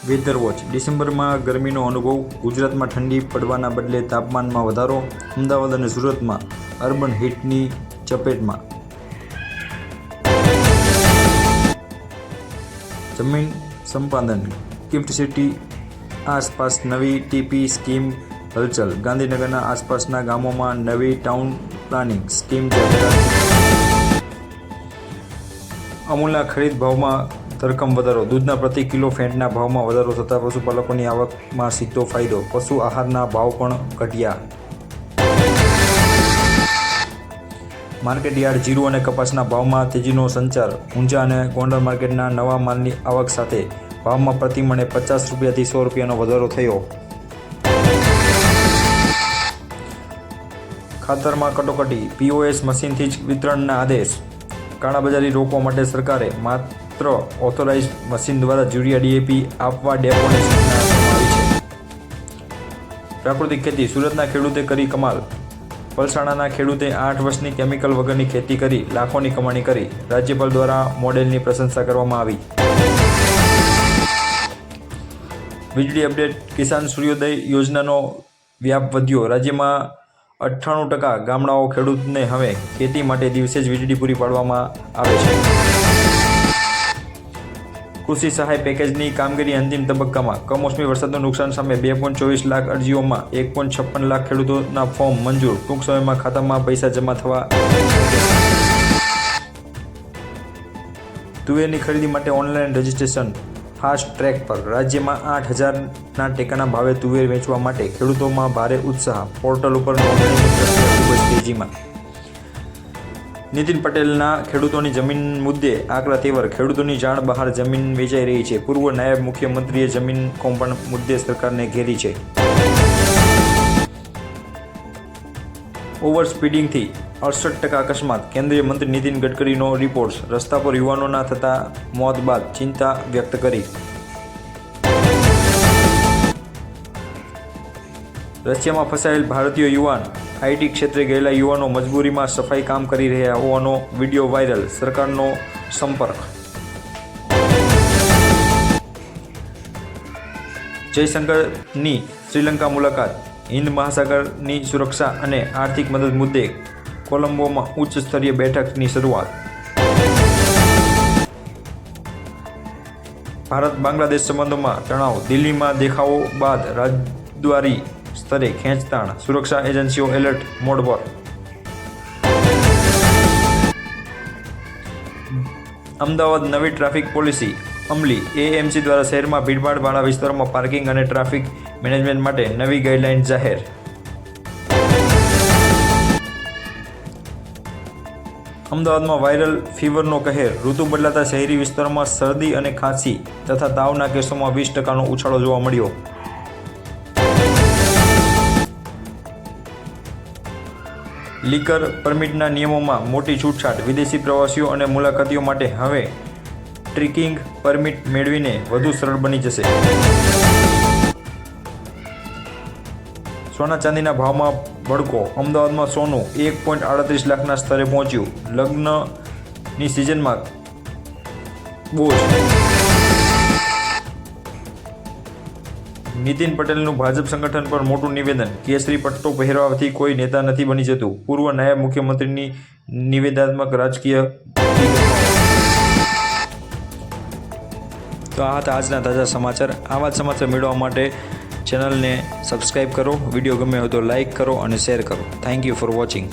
Weather watch ડિસેમ્બરમાં ગરમીનો અનુભવ, ગુજરાતમાં ઠંડી પડવાના બદલે તાપમાનમાં વધારો, અમદાવાદ અને સુરતમાં અર્બન હીટની ચપેટમાં. જમીન સંપાદન ગિફ્ટ સિટી આસપાસ નવી ટીપી સ્કીમ હલચલ, ગાંધીનગરના આસપાસના ગામોમાં નવી ટાઉન પ્લાનિંગ સ્કીમ જાહેરાત. અમૂલના ખરીદ ભાવમાં ધરખમ વધારો, દૂધના પ્રતિ કિલો ફેટના ભાવમાં વધારો થતાં પશુપાલકોની આવકમાં સીધો ફાયદો, પશુ આહારના ભાવ પણ ઘટ્યા. માર્કેટયાર્ડ જીરું અને કપાસના ભાવમાં તેજીનો સંચાર, ઊંઝા અને ગોંડલ માર્કેટના નવા માલની આવક સાથે ભાવમાં પ્રતિ મણે 50 રૂપિયાથી 100 રૂપિયાનો વધારો થયો. ખાતરમાં કટોકટી, POS મશીનથી જ વિતરણના આદેશ. કાળાબજારી રોકવા માટે સરકારે માત્ર ઓથોરાઇઝ્ડ મશીન દ્વારા યુરિયા DAP આપવા ડેપોને સૂચના આપવામાં આવી છે. પ્રાકૃતિક ખેતી, સુરતના ખેડૂતે કરી કમાલ, પલસાણાના ખેડૂતે 8 વર્ષની કેમિકલ વગરની ખેતી કરી લાખોની કમાણી કરી. રાજ્યપાલ દ્વારા મોડેલની પ્રશંસા કરવામાં આવી. વીજળી અપડેટ, કિસાન સૂર્યોદય યોજનાનો વ્યાપ વધ્યો, રાજ્યમાં 98% ગામડાઓ ખેડૂતને હવે ખેતી માટે દિવસે જ વીજળી પૂરી પાડવામાં આવે છે. કૃષિ સહાય પેકેજની કામગીરી અંતિમ તબક્કામાં, કમોસમી વરસાદનું નુકસાન સામે 2.24 લાખ અરજીઓમાં 1.56 લાખ ખેડૂતોના ફોર્મ મંજૂર, ટૂંક સમયમાં ખાતામાં પૈસા જમા થવા. તુવેરની ખરીદી માટે ઓનલાઈન રજીસ્ટ્રેશન ફાસ્ટ ટ્રેક પર, રાજ્યમાં 8,000ના ટેકાના ભાવે તુવેર વેચવા માટે ખેડૂતોમાં ભારે ઉત્સાહ, પોર્ટલ ઉપર નોંધણીની પ્રક્રિયા ખૂબ જ તેજીમાં. નીતિન પટેલના ખેડૂતોની જમીન મુદ્દે આકરા તેવર, ખેડૂતોની જાણ બહાર જમીન વેચાઈ રહી છે. પૂર્વ નાયબ મુખ્યમંત્રીએ જમીન કૌભાંડ મુદ્દે સરકારને ઘેરી છે. ઓવર સ્પીડિંગથી 68% અકસ્માત, કેન્દ્રીય મંત્રી નીતિન ગડકરીનો રિપોર્ટ. રસ્તા પર યુવાનોના થતા મોત બાદ ચિંતા વ્યક્ત કરી. રશિયામાં ફસાયેલ ભારતીય યુવાન, IT ક્ષેત્રે ગયેલા યુવાનો મજબૂરીમાં સફાઈ કામ કરી રહ્યા હોવાનો વિડીયો વાયરલ, સરકારનો સંપર્ક. જયશંકરની શ્રીલંકા મુલાકાત, હિન્દ મહાસાગરની સુરક્ષા અને આર્થિક મદદ મુદ્દે કોલંબોમાં ઉચ્ચ સ્તરીય બેઠકની શરૂઆત. ભારત બાંગ્લાદેશ સંબંધોમાં તણાવ, દિલ્હીમાં દેખાવો બાદ રાજદ્વારી સ્તરે ખેંચતાણ, સુરક્ષા એજન્સીઓ એલર્ટ મોડ પર. અમદાવાદ નવી ટ્રાફિક પોલિસી અમલી, AMC દ્વારા શહેરમાં ભીડભાડવાળા વિસ્તારોમાં પાર્કિંગ અને ટ્રાફિક મેનેજમેન્ટ માટે નવી ગાઈડલાઇન જાહેર. અમદાવાદમાં વાયરલ ફીવરનો કહેર, ઋતુ બદલાતા શહેરી વિસ્તારોમાં શરદી અને ખાંસી તથા તાવના કેસોમાં 20%નો ઉછાળો જોવા મળ્યો. લીકર પરમિટના નિયમોમાં મોટી છૂટછાટ, વિદેશી પ્રવાસીઓ અને મુલાકાતીઓ માટે હવે ટ્રેકિંગ પરમિટ મેળવીને વધુ સરળ બની જશે. સોના ચાંદીના ભાવમાં ભડકો, અમદાવાદમાં સોનું 1.38 લાખના સ્તરે પહોંચ્યું, લગ્નની સિઝનમાં બોજ. નીતિન પટેલનું ભાજપ સંગઠન પર મોટું નિવેદન, કેસરી પટ્ટો પહેરવાથી કોઈ નેતા નથી બની જતું, પૂર્વ નાયબ મુખ્યમંત્રીની નિવેદનાત્મક રાજકીય. તો આ હતા આજના તાજા સમાચાર. આવા જ સમાચાર મેળવવા માટે ચેનલને સબસ્ક્રાઈબ કરો, વિડીયો ગમે હોય તો લાઈક કરો અને શેર કરો. Thank you for watching.